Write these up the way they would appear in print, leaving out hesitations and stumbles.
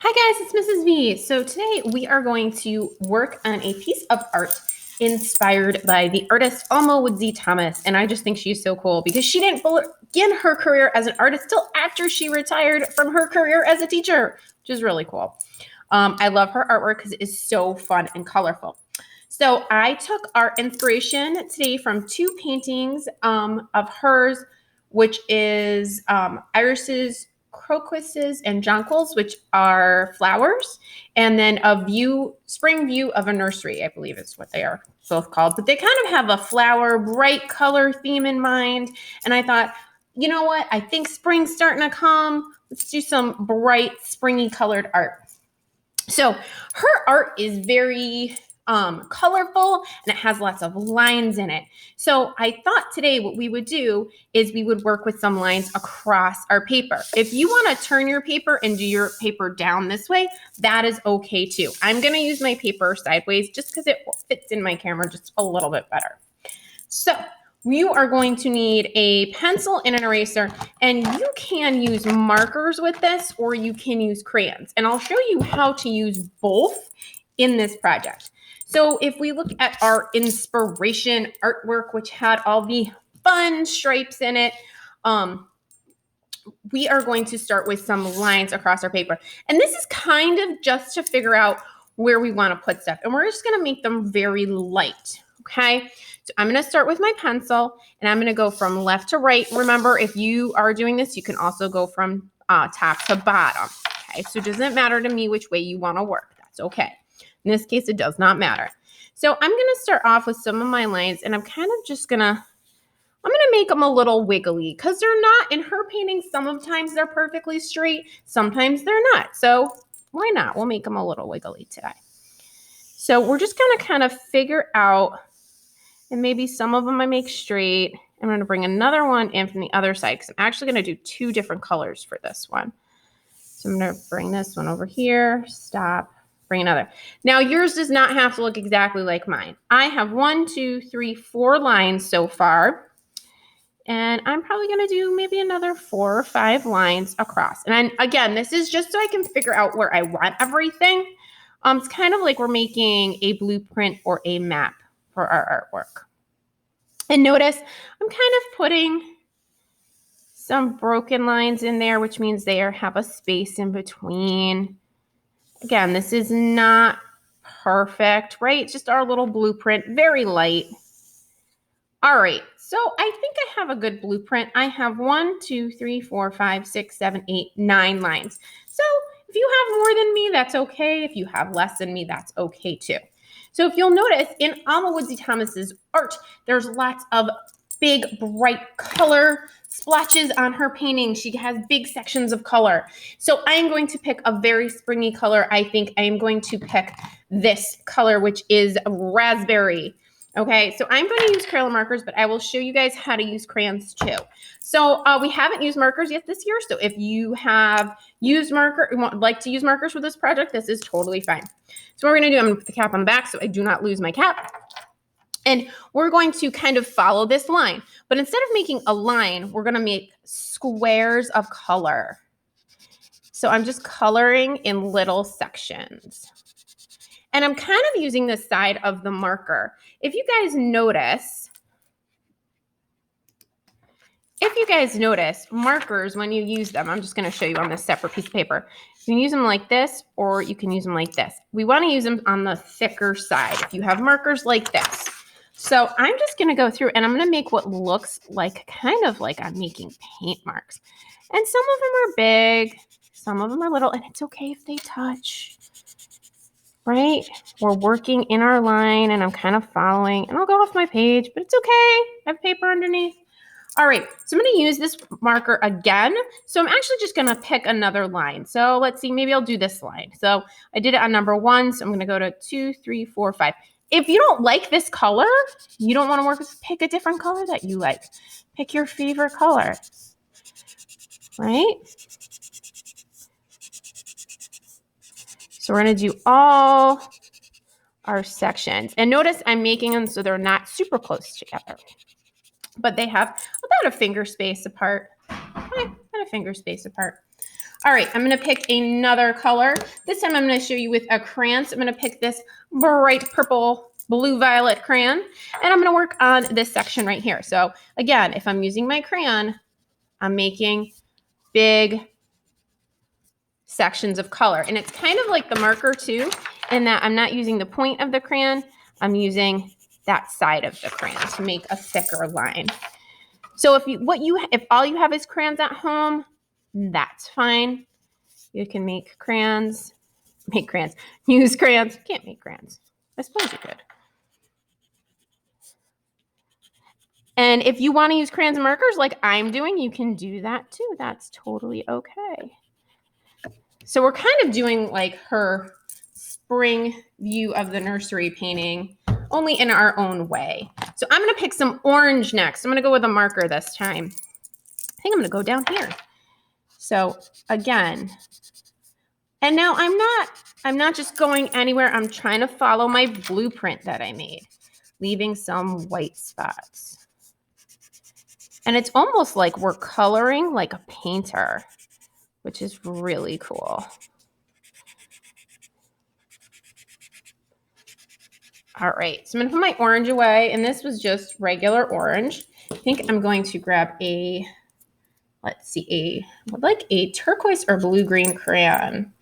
Hi guys, it's Mrs. V. So today we are going to work on a piece of art inspired by the artist Alma Woodsey Thomas. And I just think she's so cool because she didn't begin her career as an artist till after she retired from her career as a teacher, which is really cool. I love her artwork because it is so fun and colorful. So I took our inspiration today from two paintings of hers, which is Iris's crocuses and jonquils, which are flowers, and then a spring view of a nursery, I believe is what they are both called. But they kind of have a flower, bright color theme in mind. And I thought, you know what? I think spring's starting to come. Let's do some bright, springy colored art. So her art is very colorful and it has lots of lines in it. So I thought today what we would do is we would work with some lines across our paper. If you want to turn your paper and do your paper down this way, that is okay too. I'm going to use my paper sideways just because it fits in my camera just a little bit better. So you are going to need a pencil and an eraser, and you can use markers with this or you can use crayons. And I'll show you how to use both in this project. So if we look at our inspiration artwork, which had all the fun stripes in it, we are going to start with some lines across our paper. And this is kind of just to figure out where we want to put stuff. And we're just going to make them very light, okay? So I'm going to start with my pencil, and I'm going to go from left to right. Remember, if you are doing this, you can also go from top to bottom, okay? So it doesn't matter to me which way you want to work. That's okay. In this case, it does not matter. So I'm going to start off with some of my lines, and I'm kind of just going to make them a little wiggly because they're not, in her painting, sometimes they're perfectly straight, sometimes they're not. So why not? We'll make them a little wiggly today. So we're just going to kind of figure out, and maybe some of them I make straight. I'm going to bring another one in from the other side because I'm actually going to do two different colors for this one. So I'm going to bring this one over here, stop, bring another. Now yours does not have to look exactly like mine. I have 1, 2, 3, 4 lines so far. And I'm probably going to do maybe another 4 or 5 lines across. And again, this is just so I can figure out where I want everything. It's kind of like we're making a blueprint or a map for our artwork. And notice I'm kind of putting some broken lines in there, which means they have a space in between. Again, this is not perfect, right? It's just our little blueprint, very light. All right, so I think I have a good blueprint. I have 1, 2, 3, 4, 5, 6, 7, 8, 9 lines. So if you have more than me, that's okay. If you have less than me, that's okay too. So if you'll notice in Alma Woodsey Thomas's art, there's lots of big, bright color splotches on her painting. She has big sections of color. So I am going to pick a very springy color. I think I am going to pick this color, which is raspberry. Okay, so I'm going to use Crayola markers, but I will show you guys how to use crayons too. So we haven't used markers yet this year. So if you have used like to use markers for this project, this is totally fine. So what we're going to do, I'm going to put the cap on the back so I do not lose my cap. And we're going to kind of follow this line. But instead of making a line, we're going to make squares of color. So I'm just coloring in little sections. And I'm kind of using the side of the marker. If you guys notice, markers, when you use them, I'm just going to show you on this separate piece of paper. You can use them like this, or you can use them like this. We want to use them on the thicker side if you have markers like this. So I'm just going to go through and I'm going to make what looks like kind of like I'm making paint marks. And some of them are big, some of them are little, and it's okay if they touch, right? We're working in our line and I'm kind of following, and I'll go off my page, but it's okay. I have paper underneath. All right, so I'm going to use this marker again. So I'm actually just going to pick another line. So let's see, maybe I'll do this line. So I did it on number 1, so I'm going to go to 2, 3, 4, 5. If you don't like this color, you don't want to work with, pick a different color that you like. Pick your favorite color, right? So we're going to do all our sections. And notice I'm making them so they're not super close together, but they have about a finger space apart. About a finger space apart. All right, I'm gonna pick another color. This time I'm gonna show you with a crayon. So I'm gonna pick this bright purple, blue violet crayon, and I'm gonna work on this section right here. So again, if I'm using my crayon, I'm making big sections of color. And it's kind of like the marker too, in that I'm not using the point of the crayon, I'm using that side of the crayon to make a thicker line. So if all you have is crayons at home, that's fine. You can make crayons, use crayons. You can't make crayons. I suppose you could. And if you want to use crayons and markers like I'm doing, you can do that too. That's totally okay. So we're kind of doing like her spring view of the nursery painting, only in our own way. So I'm going to pick some orange next. I'm going to go with a marker this time. I think I'm going to go down here. So again, and now I'm not just going anywhere. I'm trying to follow my blueprint that I made, leaving some white spots. And it's almost like we're coloring like a painter, which is really cool. All right, so I'm gonna put my orange away, and this was just regular orange. I think I'm going to grab let's see, like a turquoise or blue-green crayon.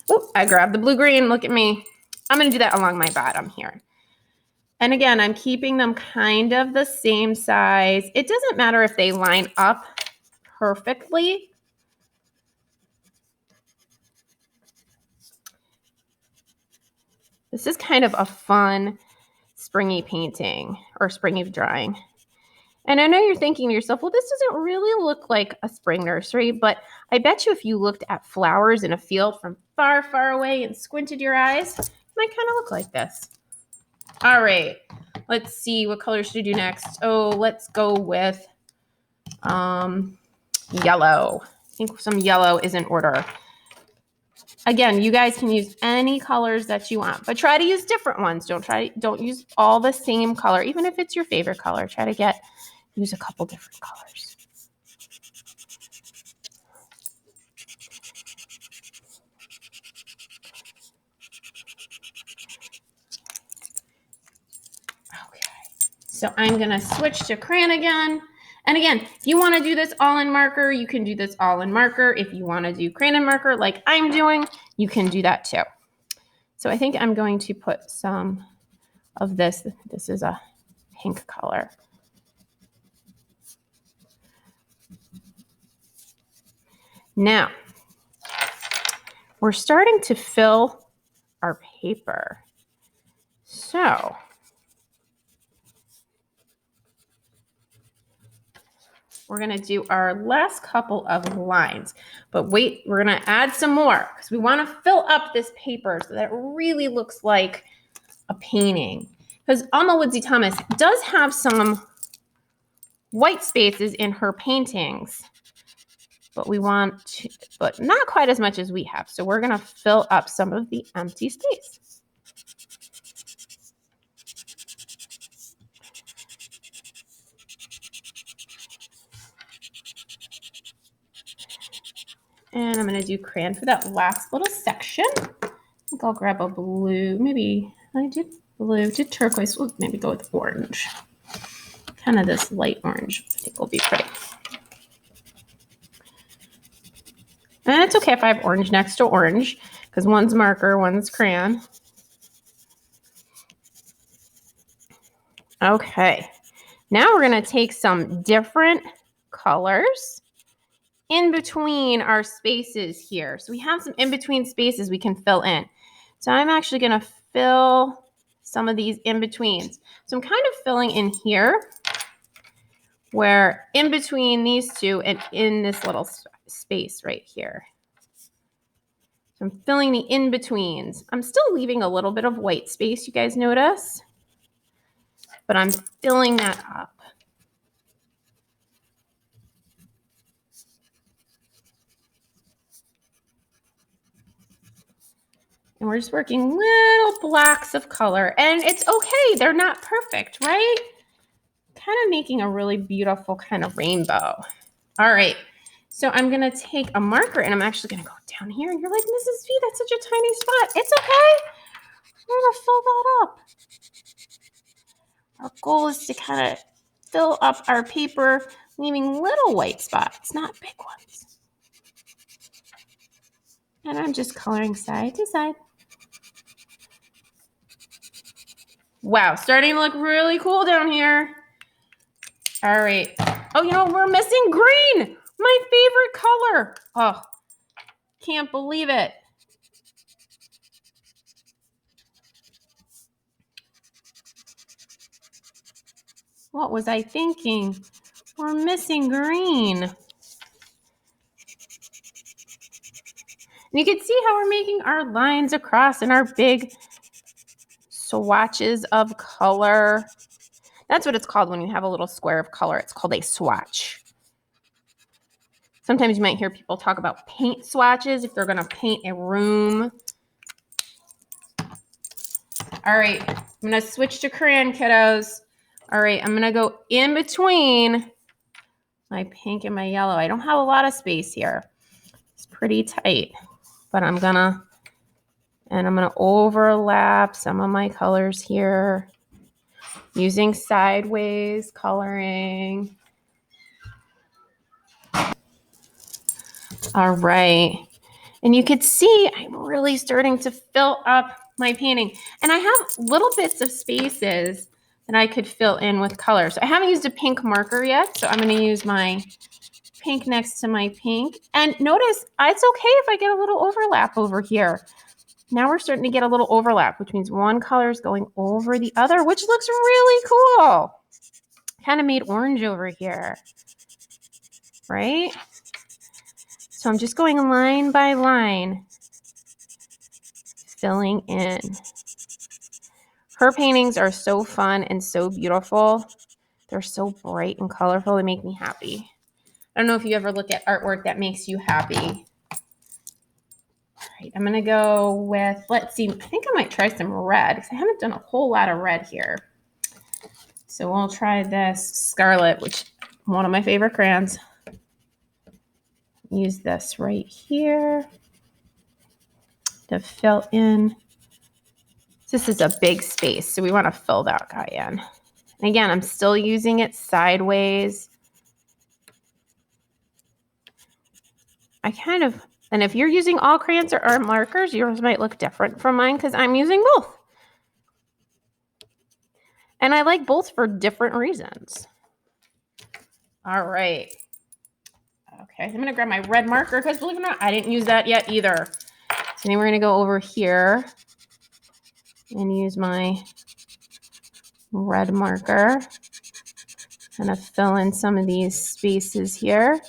Oh, I grabbed the blue-green, look at me. I'm gonna do that along my bottom here. And again, I'm keeping them kind of the same size. It doesn't matter if they line up perfectly. This is kind of a fun springy painting or springy drawing. And I know you're thinking to yourself, well, this doesn't really look like a spring nursery, but I bet you if you looked at flowers in a field from far, far away and squinted your eyes, it might kind of look like this. All right, let's see, what color should I do next? Oh, let's go with yellow. I think some yellow is in order. Again, you guys can use any colors that you want, but try to use different ones. Don't use all the same color, even if it's your favorite color. Try to use a couple different colors. Okay, so I'm gonna switch to crayon again. And again, if you want to do this all in marker, you can do this all in marker. If you want to do crayon and marker like I'm doing, you can do that too. So I think I'm going to put some of this. This is a pink color. Now, we're starting to fill our paper. So we're going to do our last couple of lines, but wait, we're going to add some more because we want to fill up this paper so that it really looks like a painting. Because Alma Woodsey Thomas does have some white spaces in her paintings, but but not quite as much as we have. So we're going to fill up some of the empty space. And I'm going to do crayon for that last little section. I think I'll grab a blue. Maybe I did blue, did turquoise. We'll maybe go with orange. Kind of this light orange I think will be pretty. And it's okay if I have orange next to orange because one's marker, one's crayon. Okay, now we're going to take some different colors in between our spaces here. So we have some in between spaces we can fill in. So I'm actually going to fill some of these in betweens. So I'm kind of filling in here where in between these two and in this little space right here. So I'm filling the in betweens. I'm still leaving a little bit of white space, you guys notice, but I'm filling that up. And we're just working little blocks of color. And it's okay, they're not perfect, right? Kind of making a really beautiful kind of rainbow. All right, so I'm gonna take a marker and I'm actually gonna go down here. And you're like, Mrs. V, that's such a tiny spot. It's okay. We're going to fill that up. Our goal is to kind of fill up our paper, leaving little white spots, not big ones. And I'm just coloring side to side. Wow, starting to look really cool down here. All right. Oh, you know, we're missing green. My favorite color. Oh, can't believe it. What was I thinking? We're missing green. And you can see how we're making our lines across in our big swatches of color. That's what it's called when you have a little square of color. It's called a swatch. Sometimes you might hear people talk about paint swatches if they're going to paint a room. All right, I'm going to switch to crayon, kiddos. All right, I'm going to go in between my pink and my yellow. I don't have a lot of space here. It's pretty tight, but I'm going to overlap some of my colors here using sideways coloring. All right. And you could see I'm really starting to fill up my painting. And I have little bits of spaces that I could fill in with color. So I haven't used a pink marker yet, so I'm going to use my pink next to my pink. And notice it's okay if I get a little overlap over here. Now we're starting to get a little overlap, which means one color is going over the other, which looks really cool. Kind of made orange over here, right? So I'm just going line by line, filling in. Her paintings are so fun and so beautiful. They're so bright and colorful. They make me happy. I don't know if you ever look at artwork that makes you happy. All right, I'm going to go with, let's see, I think I might try some red because I haven't done a whole lot of red here. So we'll try this Scarlet, which one of my favorite crayons. Use this right here to fill in. This is a big space, so we want to fill that guy in. And again, I'm still using it sideways. And if you're using all crayons or markers, yours might look different from mine because I'm using both. And I like both for different reasons. All right. Okay, I'm going to grab my red marker because believe it or not, I didn't use that yet either. So then we're going to go over here and use my red marker. I'm going to fill in some of these spaces here.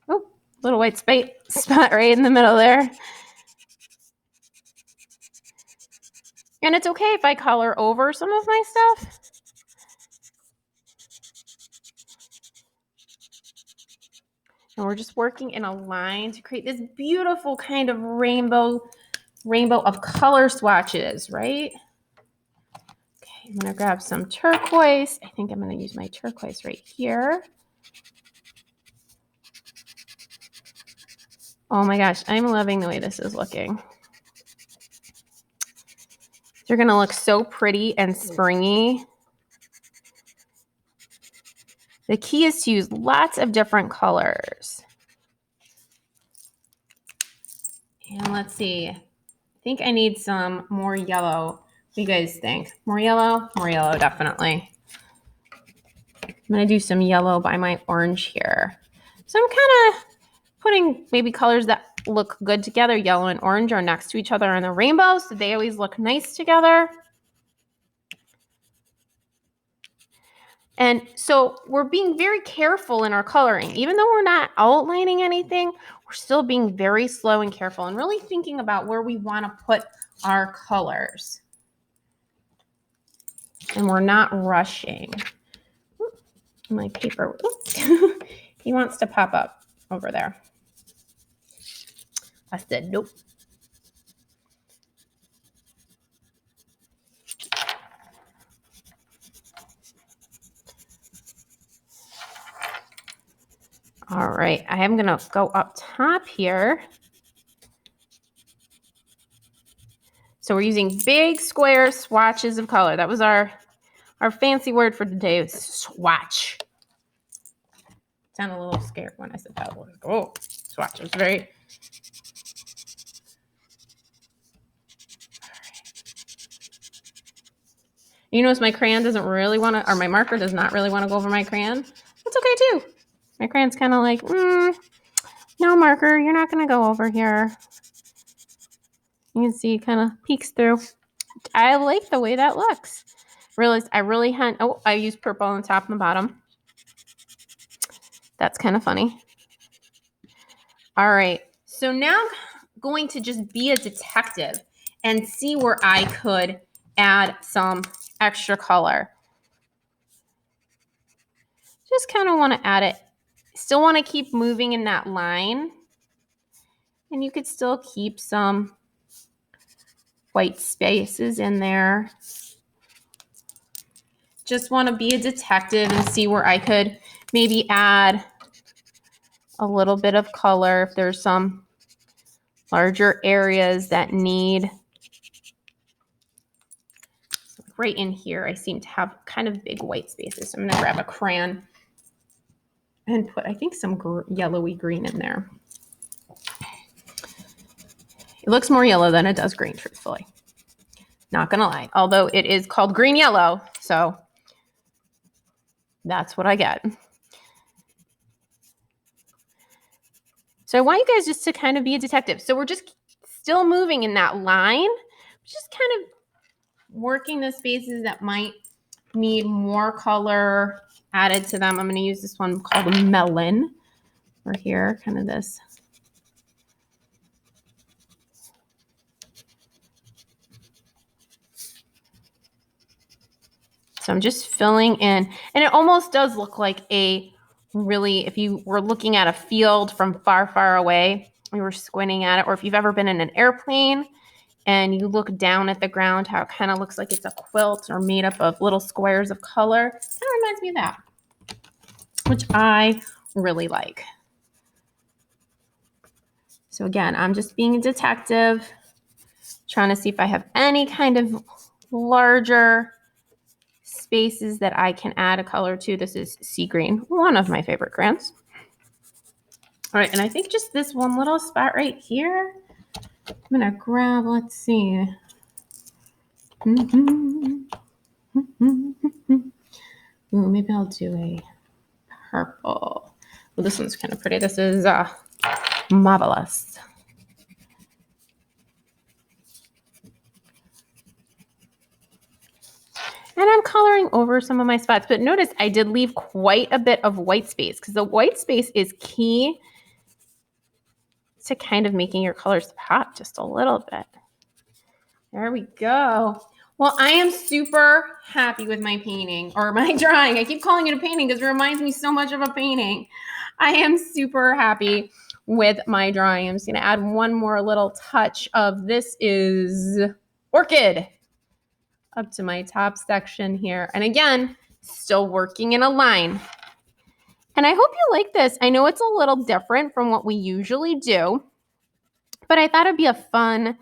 Oh, little white spot right in the middle there. And it's okay if I color over some of my stuff. And we're just working in a line to create this beautiful kind of rainbow of color swatches, right? Okay, I'm going to grab some turquoise. I think I'm going to use my turquoise right here. Oh my gosh, I'm loving the way this is looking. They're going to look so pretty and springy. The key is to use lots of different colors. And let's see. I think I need some more yellow. What do you guys think? More yellow? More yellow, definitely. I'm going to do some yellow by my orange here. So I'm kind of putting maybe colors that look good together. Yellow and orange are next to each other in the rainbow, so they always look nice together. And so we're being very careful in our coloring. Even though we're not outlining anything, we're still being very slow and careful and really thinking about where we want to put our colors. And we're not rushing. My paper, he wants to pop up over there. I said, nope. All right, I am gonna go up top here. So we're using big square swatches of color. That was our fancy word for today, is swatch. Sounded a little scared when I said that. Oh, swatch. It was very... You notice my crayon doesn't really want to, or my marker does not really want to go over my crayon. That's okay too. My crayon's kind of like, no marker, you're not going to go over here. You can see it kind of peeks through. I like the way that looks. Realized I really had, I used purple on the top and the bottom. That's kind of funny. All right, so now I'm going to just be a detective and see where I could add some extra color. Just kind of want to add it. Still want to keep moving in that line. And you could still keep some white spaces in there. Just want to be a detective and see where I could maybe add a little bit of color if there's some larger areas that need. Right in here, I seem to have kind of big white spaces. So I'm going to grab a crayon and put, I think, some yellowy green in there. It looks more yellow than it does green, truthfully. Not going to lie. Although it is called green yellow, so that's what I get. So I want you guys just to kind of be a detective. So we're just still moving in that line, just kind of working the spaces that might need more color added to them. I'm going to use this one called a melon right here, kind of this. So I'm just filling in, and it almost does look like a really, if you were looking at a field from far, far away, you were squinting at it, or if you've ever been in an airplane and you look down at the ground, how it kind of looks like it's a quilt or made up of little squares of color. Kind of reminds me of that, which I really like. So again, I'm just being a detective, trying to see if I have any kind of larger spaces that I can add a color to. This is sea green, one of my favorite crayons. All right, and I think just this one little spot right here, I'm gonna grab, let's see. Ooh, maybe I'll do a purple. Well, this one's kind of pretty. This is marvelous. And I'm coloring over some of my spots, but notice I did leave quite a bit of white space because the white space is key to kind of making your colors pop just a little bit. There we go. Well, I am super happy with my painting or my drawing. I keep calling it a painting because it reminds me so much of a painting. I am super happy with my drawing. I'm just going to add one more little touch of, this is orchid, up to my top section here. And again, still working in a line. And I hope you like this. I know it's a little different from what we usually do, but I thought it'd be a fun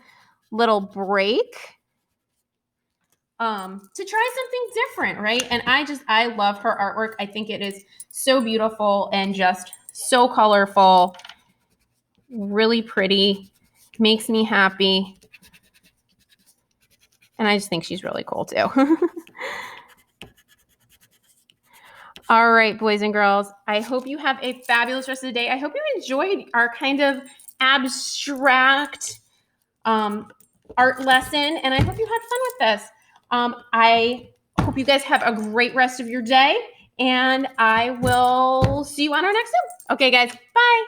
little break to try something different, right? And I love her artwork. I think it is so beautiful and just so colorful, really pretty, makes me happy. And I just think she's really cool too. All right, boys and girls, I hope you have a fabulous rest of the day. I hope you enjoyed our kind of abstract art lesson, and I hope you had fun with this. I hope you guys have a great rest of your day, and I will see you on our next one. Okay, guys, bye.